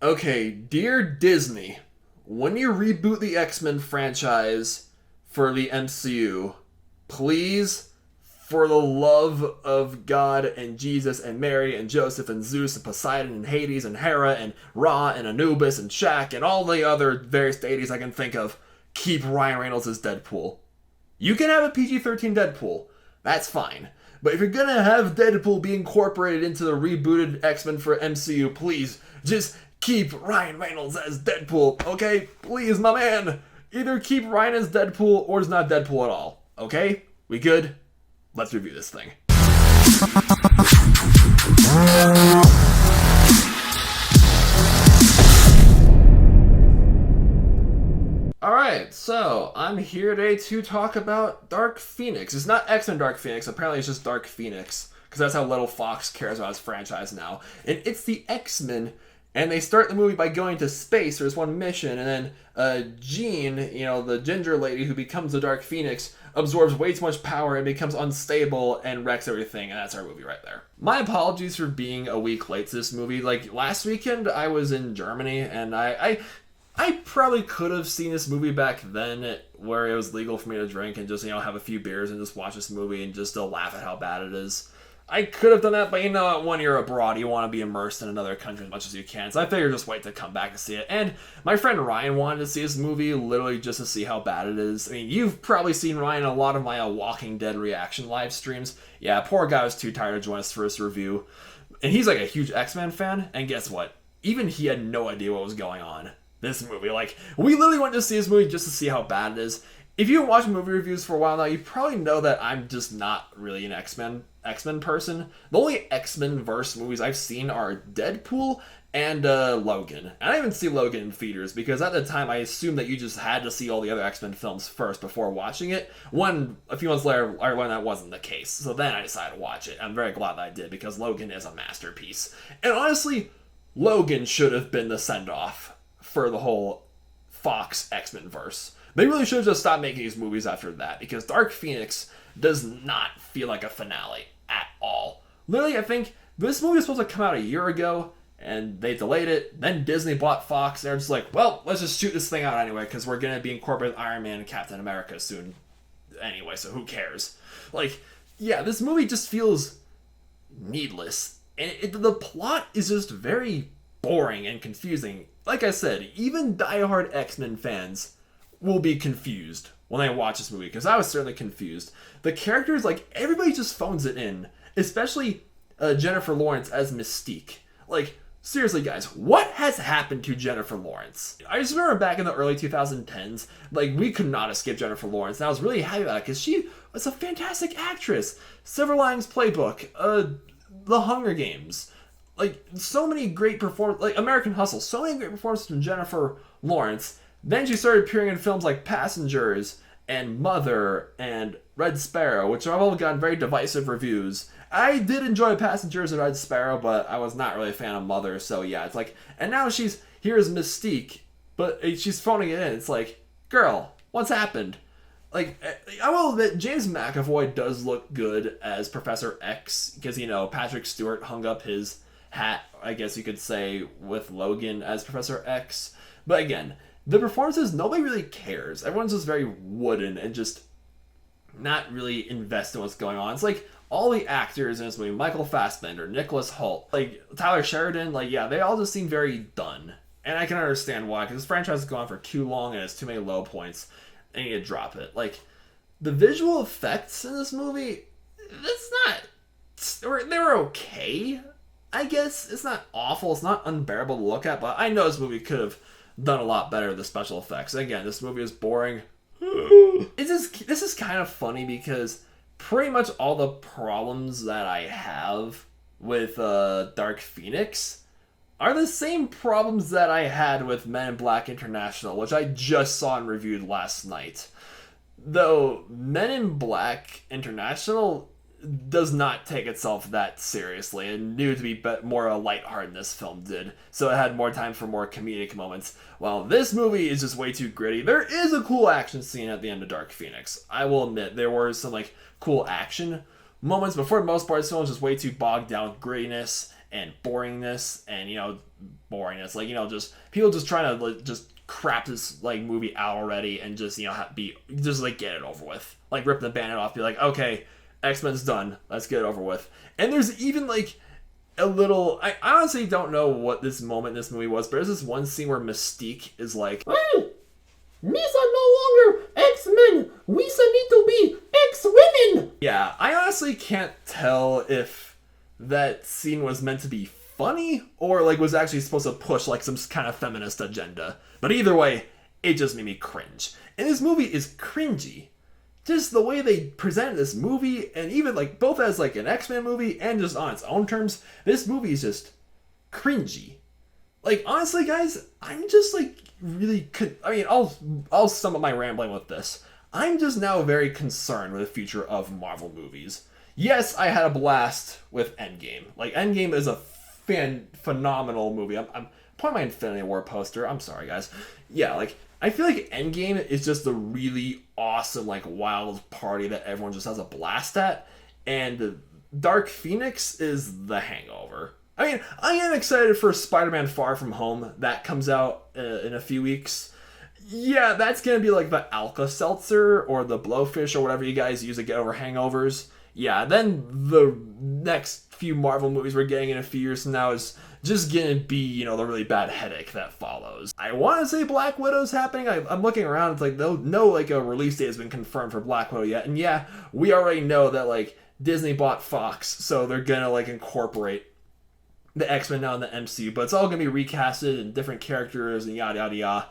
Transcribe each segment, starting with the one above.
Okay, dear Disney, when you reboot the X-Men franchise for the MCU, please, for the love of God and Jesus and Mary and Joseph and Zeus and Poseidon and Hades and Hera and Ra and Anubis and Shaq and all the other various deities I can think of, keep Ryan Reynolds as Deadpool. You can have a PG-13 Deadpool. That's fine. But if you're gonna have Deadpool be incorporated into the rebooted X-Men for MCU, please just keep Ryan Reynolds as Deadpool, okay? Please, my man. Either keep Ryan as Deadpool or it's not Deadpool at all, okay? We good? Let's review this thing. Alright, so I'm here today to talk about Dark Phoenix. It's not X-Men Dark Phoenix, apparently it's just Dark Phoenix, because that's how little Fox cares about his franchise now. And it's the X-Men, and they start the movie by going to space. There's one mission, and then Jean, the ginger lady who becomes the Dark Phoenix, absorbs way too much power and becomes unstable and wrecks everything, and that's our movie right there. My apologies for being a week late to this movie. Like, last weekend, I was in Germany, and I probably could have seen this movie back then where it was legal for me to drink and just, have a few beers and just watch this movie and just laugh at how bad it is. I could have done that, but when you're abroad, you want to be immersed in another country as much as you can. So I figured just wait to come back to see it. And my friend Ryan wanted to see this movie literally just to see how bad it is. I mean, you've probably seen Ryan in a lot of my Walking Dead reaction live streams. Yeah, poor guy was too tired to join us for his review. And he's like a huge X-Men fan. And guess what? Even he had no idea what was going on. This movie, we literally went to see this movie just to see how bad it is. If you've watched movie reviews for a while now, you probably know that I'm just not really an X-Men person. The only X-Men verse movies I've seen are Deadpool and Logan. And I didn't even see Logan in theaters because at the time I assumed that you just had to see all the other X-Men films first before watching it. A few months later, I learned that wasn't the case. So then I decided to watch it. I'm very glad that I did because Logan is a masterpiece. And honestly, Logan should have been the send-off for the whole Fox X-Men verse. They really should have just stopped making these movies after that because Dark Phoenix does not feel like a finale at all. Literally, I think this movie was supposed to come out a year ago and they delayed it. Then Disney bought Fox and they're just like, well, let's just shoot this thing out anyway because we're going to be incorporating Iron Man and Captain America soon anyway, so who cares? This movie just feels needless. And the plot is just very boring and confusing. Like I said, even diehard X-Men fans will be confused when they watch this movie, because I was certainly confused. The characters, everybody just phones it in, especially Jennifer Lawrence as Mystique. Seriously, guys, what has happened to Jennifer Lawrence? I just remember back in the early 2010s, we could not escape Jennifer Lawrence, and I was really happy about it, because she was a fantastic actress. Silver Linings Playbook, The Hunger Games, so many great performances, American Hustle, so many great performances from Jennifer Lawrence. Then she started appearing in films like Passengers and Mother and Red Sparrow, which have all gotten very divisive reviews. I did enjoy Passengers and Red Sparrow, but I was not really a fan of Mother, so yeah, it's and now she's here as Mystique, but she's phoning it in. It's girl, what's happened? I will admit, James McAvoy does look good as Professor X, because, Patrick Stewart hung up his hat, I guess you could say, with Logan as Professor X. But again, the performances, nobody really cares. Everyone's just very wooden and just not really invested in what's going on. It's all the actors in this movie, Michael Fassbender, Nicholas Hoult, Tyler Sheridan, they all just seem very done. And I can understand why, because this franchise has gone for too long and has too many low points. They need to drop it. The visual effects in this movie, they're okay, I guess. It's not awful, it's not unbearable to look at, but I know this movie could have done a lot better with the special effects. Again, this movie is boring. This is kind of funny because pretty much all the problems that I have with Dark Phoenix are the same problems that I had with Men in Black International, which I just saw and reviewed last night. Though Men in Black International does not take itself that seriously and knew to be more lighthearted than this film did, so it had more time for more comedic moments, while this movie is just way too gritty. There is a cool action scene at the end of Dark Phoenix. I will admit, there were some cool action moments, but for the most part, this film was just way too bogged down with grittiness and boringness and like just people just trying to like, just crap this like movie out already and just be just like get it over with, like rip the band-aid off, be like, okay, X-Men's done, let's get it over with. And there's even like a little, I honestly don't know what this moment in this movie was, but there's this one scene where Mystique is like, hey, Misa no longer X-Men, Misa need to be X-Women. yeah, I honestly can't tell if that scene was meant to be funny or like was actually supposed to push like some kind of feminist agenda. But either way, it just made me cringe. And this movie is cringy. Just the way they presented this movie, and even like both as like an X-Men movie and just on its own terms, this movie is just cringy. Like honestly, guys, I'm just like really. I'll sum up my rambling with this. I'm just now very concerned with the future of Marvel movies. Yes, I had a blast with Endgame. Like Endgame is a phenomenal movie. I'm putting my Infinity War poster. I'm sorry, guys. Yeah, like I feel like Endgame is just a really awesome, like wild party that everyone just has a blast at, and Dark Phoenix is the hangover. I mean, I am excited for Spider-Man Far From Home. That comes out in a few weeks. Yeah, that's gonna be like the Alka-Seltzer or the Blowfish or whatever you guys use to get over hangovers. Yeah, then the next few Marvel movies we're getting in a few years from now is just gonna be, the really bad headache that follows. I want to say Black Widow's happening. I'm looking around. It's like no like a release date has been confirmed for Black Widow yet. And yeah, we already know that like Disney bought Fox, so they're gonna like incorporate the X-Men now in the MCU. But it's all gonna be recasted and different characters and yada yada yada.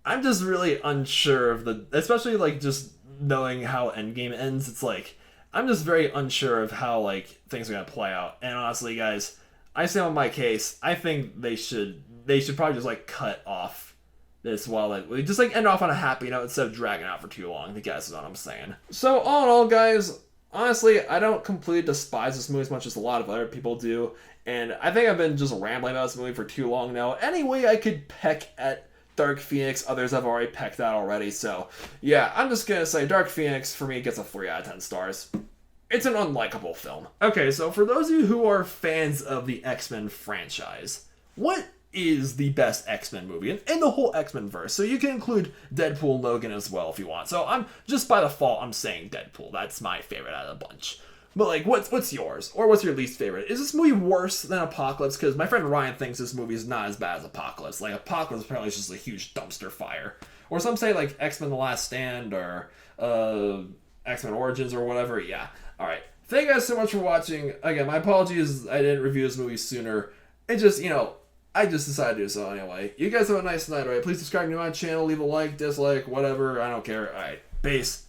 I'm just really unsure of especially like just knowing how Endgame ends. It's like I'm just very unsure of how like things are gonna play out. And honestly, guys, I stand on my case. I think they should probably just like cut off this while like just like end off on a happy note instead of dragging out for too long. I guess is what I'm saying. So all in all, guys, honestly, I don't completely despise this movie as much as a lot of other people do, and I think I've been just rambling about this movie for too long now. Anyway, I could peck at Dark Phoenix. Others have already pecked out already. So yeah, I'm just gonna say Dark Phoenix for me gets a 3 out of 10 stars. It's an unlikable film. Okay, so for those of you who are fans of the X-Men franchise, what is the best X-Men movie in the whole X-Men verse? So you can include Deadpool and Logan as well if you want. So I'm just by default, I'm saying Deadpool. That's my favorite out of the bunch. But like, what's yours? Or what's your least favorite? Is this movie worse than Apocalypse? Because my friend Ryan thinks this movie is not as bad as Apocalypse. Like Apocalypse apparently is just a huge dumpster fire. Or some say like X-Men The Last Stand or X-Men Origins or whatever. Yeah. Alright, thank you guys so much for watching. Again, my apologies I didn't review this movie sooner. It just, I just decided to do so anyway. You guys have a nice night, alright? Please subscribe to my channel, leave a like, dislike, whatever, I don't care. Alright, peace.